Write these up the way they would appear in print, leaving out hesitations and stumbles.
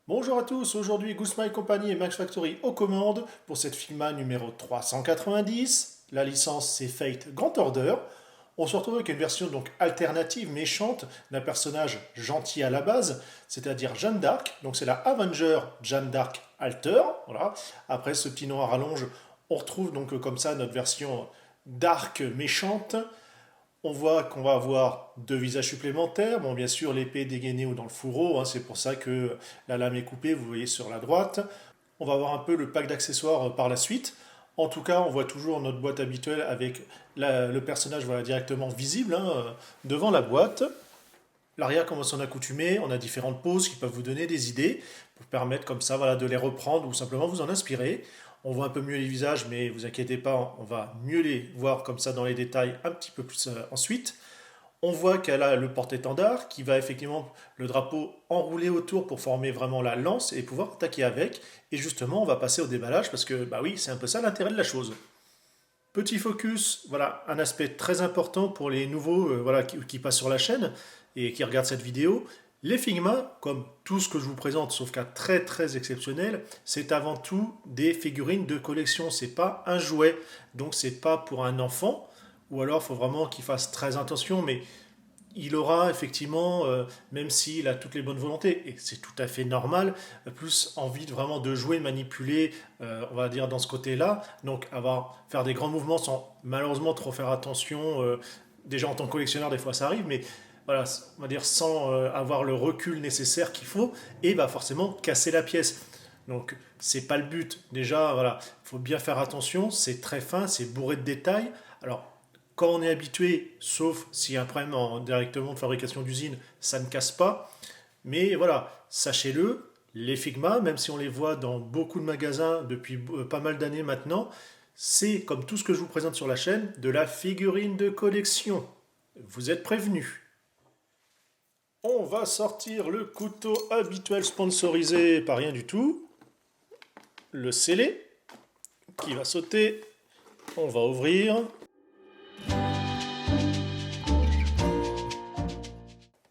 Bonjour à tous, aujourd'hui Gusma et compagnie et Max Factory aux commandes pour cette Figma numéro 390. La licence c'est Fate Grand Order. On se retrouve avec une version donc alternative, méchante, d'un personnage gentil à la base, c'est-à-dire Jeanne d'Arc. Donc c'est la Avenger Jeanne d'Arc Alter. Voilà. Après ce petit nom à rallonge, on retrouve donc comme ça notre version d'arc méchante. On voit qu'on va avoir deux visages supplémentaires. Bon, bien sûr, l'épée est dégainée ou dans le fourreau, hein, c'est pour ça que la lame est coupée, vous voyez sur la droite. On va avoir un peu le pack d'accessoires par la suite. En tout cas, on voit toujours notre boîte habituelle avec le personnage voilà, directement visible hein, devant la boîte. L'arrière commence à s'en accoutumer, on a différentes poses qui peuvent vous donner des idées pour permettre comme ça voilà, de les reprendre ou simplement vous en inspirer. On voit un peu mieux les visages, mais vous inquiétez pas, on va mieux les voir comme ça dans les détails un petit peu plus ensuite. On voit qu'elle a le porte-étendard qui va effectivement le drapeau enrouler autour pour former vraiment la lance et pouvoir attaquer avec. Et justement, on va passer au déballage parce que, bah oui, c'est un peu ça l'intérêt de la chose. Petit focus, voilà, un aspect très important pour les nouveaux voilà, qui passent sur la chaîne et qui regardent cette vidéo. Les Figma, comme tout ce que je vous présente, sauf qu'à très très exceptionnel, c'est avant tout des figurines de collection. C'est pas un jouet, donc c'est pas pour un enfant. Ou alors, il faut vraiment qu'il fasse très attention, mais il aura effectivement, même s'il a toutes les bonnes volontés, et c'est tout à fait normal, plus envie de vraiment de jouer, de manipuler, on va dire dans ce côté-là. Donc faire des grands mouvements sans malheureusement trop faire attention. Déjà en tant que collectionneur, des fois ça arrive, mais voilà, on va dire sans avoir le recul nécessaire qu'il faut, et bah forcément casser la pièce. Donc c'est pas le but. Déjà, voilà, il faut bien faire attention, c'est très fin, c'est bourré de détails. Alors quand on est habitué, sauf s'il y a un problème directement de fabrication d'usine, ça ne casse pas. Mais voilà, sachez-le, les Figma, même si on les voit dans beaucoup de magasins depuis pas mal d'années maintenant, c'est, comme tout ce que je vous présente sur la chaîne, de la figurine de collection. Vous êtes prévenus. On va sortir le couteau habituel sponsorisé par rien du tout. Le scellé, qui va sauter. On va ouvrir.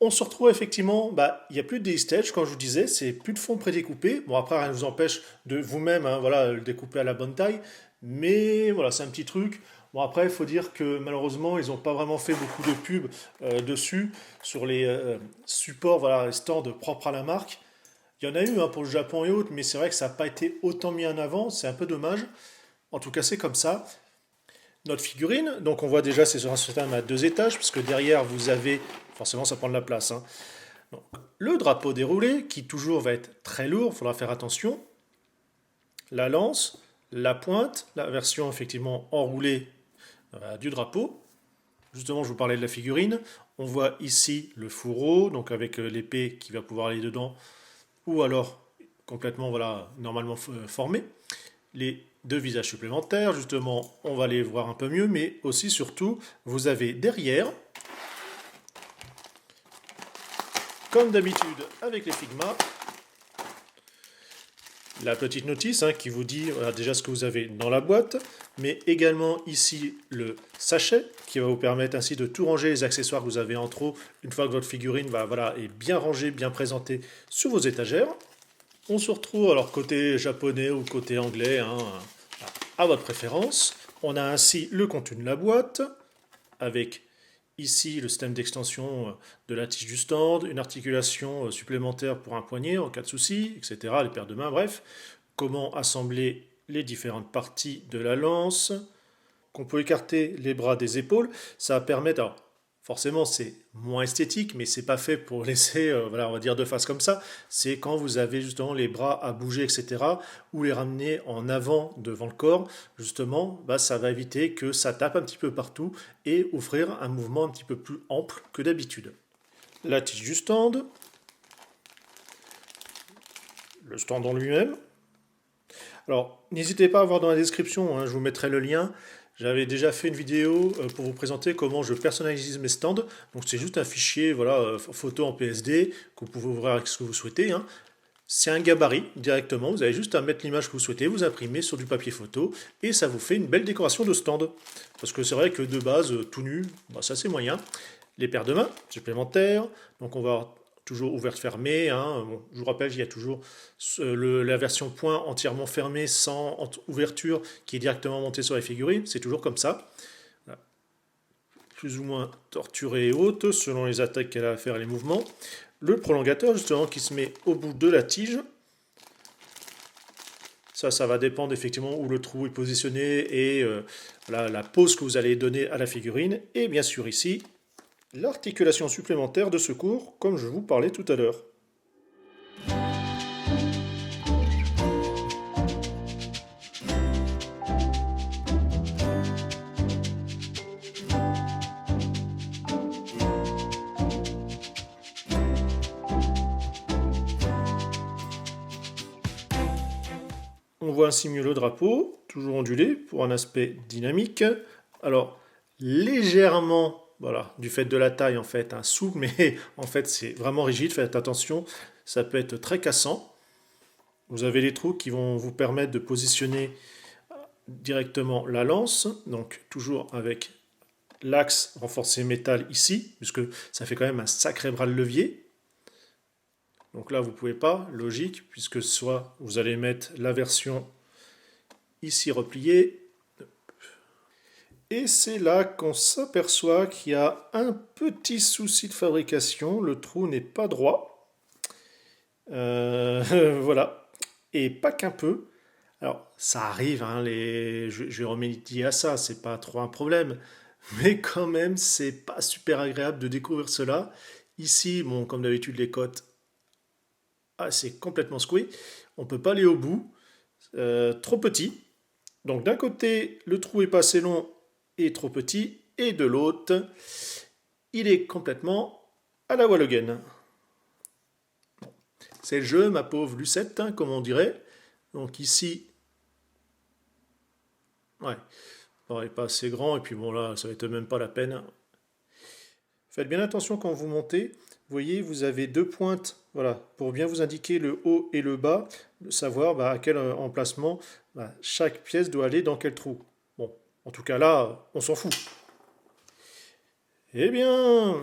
On se retrouve effectivement, bah, il n'y a plus de stage, comme je vous disais, c'est plus de fond prédécoupé. Bon, après, rien ne vous empêche de vous-même hein, voilà, le découper à la bonne taille. Mais voilà, c'est un petit truc. Bon, après, il faut dire que malheureusement, ils n'ont pas vraiment fait beaucoup de pubs dessus, sur les supports, voilà, les stands propres à la marque. Il y en a eu hein, pour le Japon et autres, mais c'est vrai que ça n'a pas été autant mis en avant. C'est un peu dommage. En tout cas, c'est comme ça. Notre figurine, donc on voit déjà c'est sur un système à deux étages, puisque derrière vous avez, forcément ça prend de la place, hein. Donc, le drapeau déroulé, qui toujours va être très lourd, il faudra faire attention. La lance, la pointe, la version effectivement enroulée du drapeau. Justement, je vous parlais de la figurine. On voit ici le fourreau, donc avec l'épée qui va pouvoir aller dedans, ou alors complètement voilà, normalement formé. Les deux visages supplémentaires, justement, on va les voir un peu mieux, mais aussi surtout, vous avez derrière, comme d'habitude avec les Figma, la petite notice hein, qui vous dit voilà, déjà ce que vous avez dans la boîte, mais également ici le sachet qui va vous permettre ainsi de tout ranger les accessoires que vous avez en trop une fois que votre figurine voilà, est bien rangée, bien présentée sur vos étagères. On se retrouve alors côté japonais ou côté anglais, hein, à votre préférence. On a ainsi le contenu de la boîte avec ici le système d'extension de la tige du stand, une articulation supplémentaire pour un poignet en cas de souci, etc. Les paires de mains, bref. Comment assembler les différentes parties de la lance. Qu'on peut écarter les bras des épaules. Ça va permettre, alors forcément c'est moins esthétique, mais c'est pas fait pour laisser, voilà, on va dire de face comme ça. C'est quand vous avez justement les bras à bouger, etc., ou les ramener en avant devant le corps, justement, bah, ça va éviter que ça tape un petit peu partout et offrir un mouvement un petit peu plus ample que d'habitude. La tige du stand, le stand en lui-même. Alors, n'hésitez pas à voir dans la description, hein, je vous mettrai le lien. J'avais déjà fait une vidéo pour vous présenter comment je personnalise mes stands. Donc c'est juste un fichier voilà, photo en PSD que vous pouvez ouvrir avec ce que vous souhaitez, hein. C'est un gabarit directement, vous avez juste à mettre l'image que vous souhaitez, vous imprimez sur du papier photo et ça vous fait une belle décoration de stand. Parce que c'est vrai que de base, tout nu, bah, ça c'est moyen. Les paires de mains supplémentaires, donc on va avoir toujours ouverte fermée, hein. Bon, je vous rappelle, il y a toujours la version point entièrement fermée sans ouverture qui est directement montée sur la figurine. C'est toujours comme ça. Voilà. Plus ou moins torturée et haute selon les attaques qu'elle a à faire et les mouvements. Le prolongateur justement qui se met au bout de la tige. Ça va dépendre effectivement où le trou est positionné et la pose que vous allez donner à la figurine. Et bien sûr ici, l'articulation supplémentaire de secours, comme je vous parlais tout à l'heure. On voit ainsi mieux le drapeau, toujours ondulé pour un aspect dynamique. Alors, légèrement, voilà, du fait de la taille en fait, un souple, mais en fait c'est vraiment rigide, faites attention, ça peut être très cassant. Vous avez les trous qui vont vous permettre de positionner directement la lance, donc toujours avec l'axe renforcé métal ici, puisque ça fait quand même un sacré bras de levier. Donc là, vous ne pouvez pas, logique, puisque soit vous allez mettre la version ici repliée, et c'est là qu'on s'aperçoit qu'il y a un petit souci de fabrication, le trou n'est pas droit. Voilà, et pas qu'un peu. Alors, ça arrive, hein, je vais remédier à ça, c'est pas trop un problème, mais quand même, c'est pas super agréable de découvrir cela. Ici, bon, comme d'habitude, les côtes, c'est complètement secoué, on peut pas aller au bout, trop petit. Donc d'un côté, le trou est pas assez long et trop petit, et de l'autre, il est complètement à la Wallogen. Bon. C'est le jeu, ma pauvre Lucette, hein, comme on dirait. Donc ici, ouais, il n'est pas assez grand, et puis bon là, ça va être même pas la peine. Faites bien attention quand vous montez. Vous voyez, vous avez deux pointes, voilà, pour bien vous indiquer le haut et le bas, savoir à quel emplacement chaque pièce doit aller dans quel trou. Bon, en tout cas là, on s'en fout. Eh bien,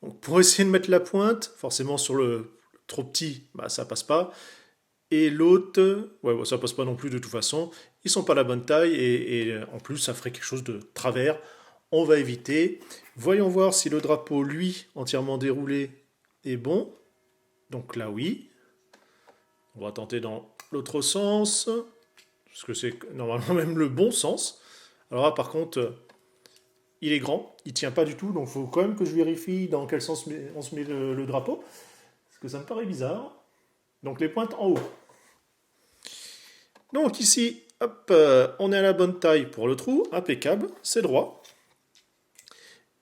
donc pour essayer de mettre la pointe, forcément sur le trop petit, ça passe pas. Et l'autre, ouais, ça passe pas non plus de toute façon. Ils sont pas la bonne taille et en plus ça ferait quelque chose de travers. On va éviter. Voyons voir si le drapeau, lui, entièrement déroulé, est bon. Donc là, oui. On va tenter dans l'autre sens, parce que c'est normalement même le bon sens. Alors là, par contre, il est grand, il tient pas du tout, donc il faut quand même que je vérifie dans quel sens on se met le drapeau, parce que ça me paraît bizarre. Donc les pointes en haut. Donc ici, hop, on est à la bonne taille pour le trou, impeccable, c'est droit.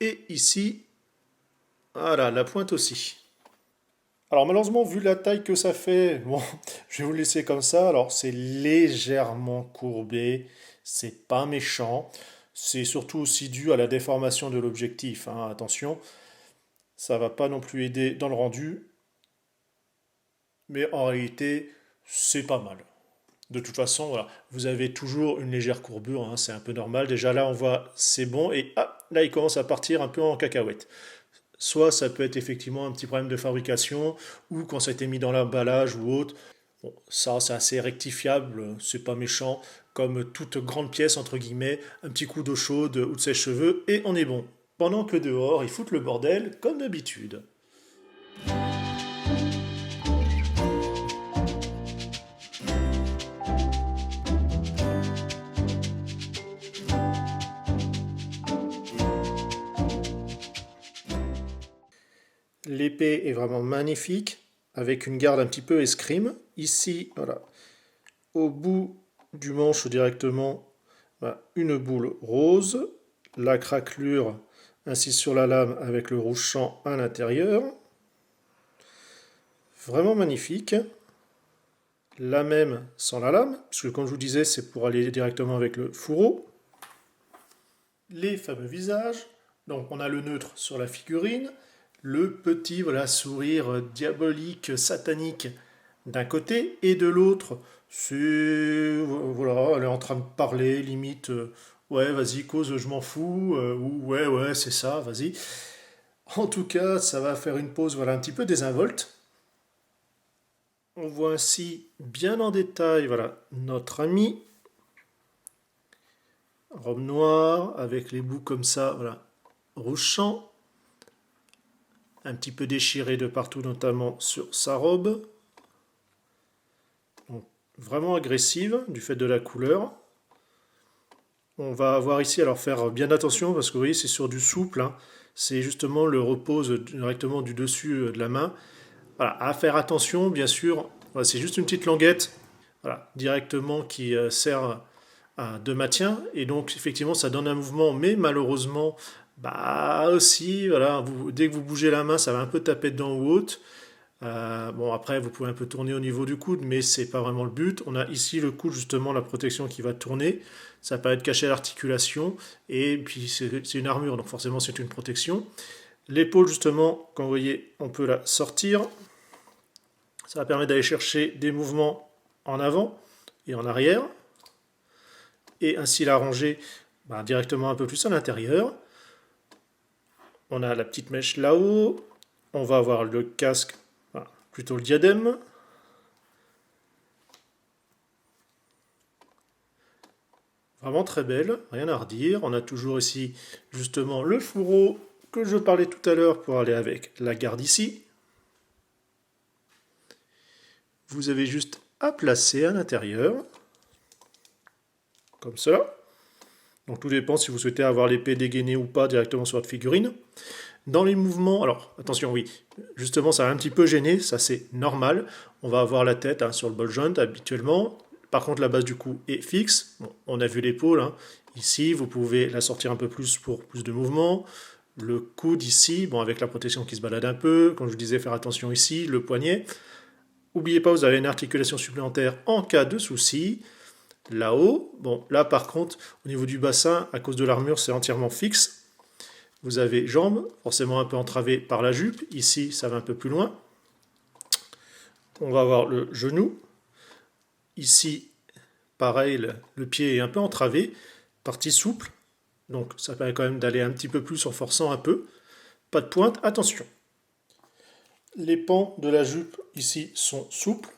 Et ici, voilà, la pointe aussi. Alors malheureusement, vu la taille que ça fait, bon, je vais vous le laisser comme ça. Alors c'est légèrement courbé, c'est pas méchant. C'est surtout aussi dû à la déformation de l'objectif, hein. Attention, ça va pas non plus aider dans le rendu. Mais en réalité, c'est pas mal. De toute façon, voilà, vous avez toujours une légère courbure, hein, c'est un peu normal. Déjà là, on voit c'est bon, et là, il commence à partir un peu en cacahuète. Soit ça peut être effectivement un petit problème de fabrication, ou quand ça a été mis dans l'emballage ou autre. Bon, ça, c'est assez rectifiable, c'est pas méchant. Comme toute grande pièce, entre guillemets, un petit coup d'eau chaude ou de sèche-cheveux, et on est bon. Pendant que dehors, ils foutent le bordel, comme d'habitude. L'épée est vraiment magnifique, avec une garde un petit peu escrime. Ici, voilà, au bout du manche directement, une boule rose, la craquelure ainsi sur la lame avec le rouge champ à l'intérieur. Vraiment magnifique. La même sans la lame, puisque comme je vous disais, c'est pour aller directement avec le fourreau. Les fameux visages. Donc on a le neutre sur la figurine, le petit sourire diabolique, satanique d'un côté, et de l'autre, c'est voilà, elle est en train de parler, limite, ouais, vas-y, cause, je m'en fous, ou ouais, c'est ça, vas-y. En tout cas, ça va faire une pose voilà, un petit peu désinvolte. On voit ainsi bien en détail voilà, notre ami. Robe noire avec les bouts comme ça, voilà, rouge champ. Un petit peu déchiré de partout, notamment sur sa robe. Donc, vraiment agressive du fait de la couleur. On va avoir ici, alors faire bien attention parce que vous voyez c'est sur du souple, hein. C'est justement le repose directement du dessus de la main. Voilà, à faire attention bien sûr, voilà, c'est juste une petite languette voilà, directement qui sert de maintien et donc effectivement ça donne un mouvement mais malheureusement bah aussi voilà, dès que vous bougez la main ça va un peu taper dedans ou autre. Bon après vous pouvez un peu tourner au niveau du coude mais c'est pas vraiment le but. On a ici le coude justement la protection qui va tourner, ça permet de cacher l'articulation et puis c'est une armure donc forcément c'est une protection. L'épaule justement quand vous voyez on peut la sortir, ça va permettre d'aller chercher des mouvements en avant et en arrière et ainsi la ranger directement un peu plus à l'intérieur. On a la petite mèche là-haut, on va avoir le casque, plutôt le diadème. Vraiment très belle, rien à redire. On a toujours ici justement le fourreau que je parlais tout à l'heure pour aller avec la garde ici. Vous avez juste à placer à l'intérieur, comme cela. Donc tout dépend si vous souhaitez avoir l'épée dégainée ou pas directement sur votre figurine. Dans les mouvements, alors attention oui, justement ça va un petit peu gêner, ça c'est normal. On va avoir la tête sur le ball joint habituellement. Par contre la base du cou est fixe. Bon, on a vu l'épaule, hein. Ici vous pouvez la sortir un peu plus pour plus de mouvement. Le coude ici, bon avec la protection qui se balade un peu. Comme je vous disais, faire attention ici, le poignet. N'oubliez pas, vous avez une articulation supplémentaire en cas de souci. Là-haut, bon là par contre, au niveau du bassin, à cause de l'armure, c'est entièrement fixe. Vous avez jambes, forcément un peu entravées par la jupe. Ici, ça va un peu plus loin. On va avoir le genou. Ici, pareil, le pied est un peu entravé, partie souple. Donc ça permet quand même d'aller un petit peu plus en forçant un peu. Pas de pointe, attention. Les pans de la jupe ici sont souples.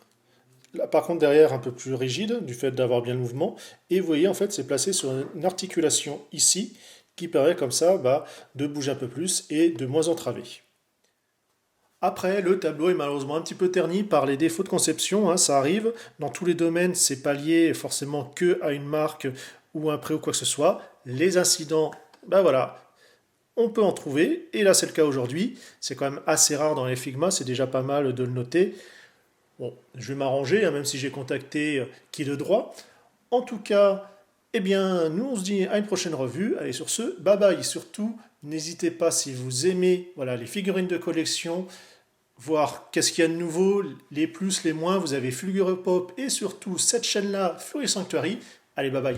Là, par contre, derrière, un peu plus rigide, du fait d'avoir bien le mouvement. Et vous voyez, en fait, c'est placé sur une articulation ici, qui permet comme ça de bouger un peu plus et de moins entraver. Après, le tableau est malheureusement un petit peu terni par les défauts de conception, hein, ça arrive. Dans tous les domaines, c'est pas lié forcément que à une marque ou un prix ou quoi que ce soit. Les incidents, voilà, on peut en trouver. Et là, c'est le cas aujourd'hui. C'est quand même assez rare dans les Figma, c'est déjà pas mal de le noter. Bon, je vais m'arranger, hein, même si j'ai contacté qui de droit. En tout cas, eh bien, nous on se dit à une prochaine revue. Allez, sur ce, bye bye. Surtout, n'hésitez pas si vous aimez voilà, les figurines de collection, voir qu'est-ce qu'il y a de nouveau, les plus, les moins. Vous avez Fulguropop et surtout cette chaîne-là, Fury Sanctuary. Allez, bye bye.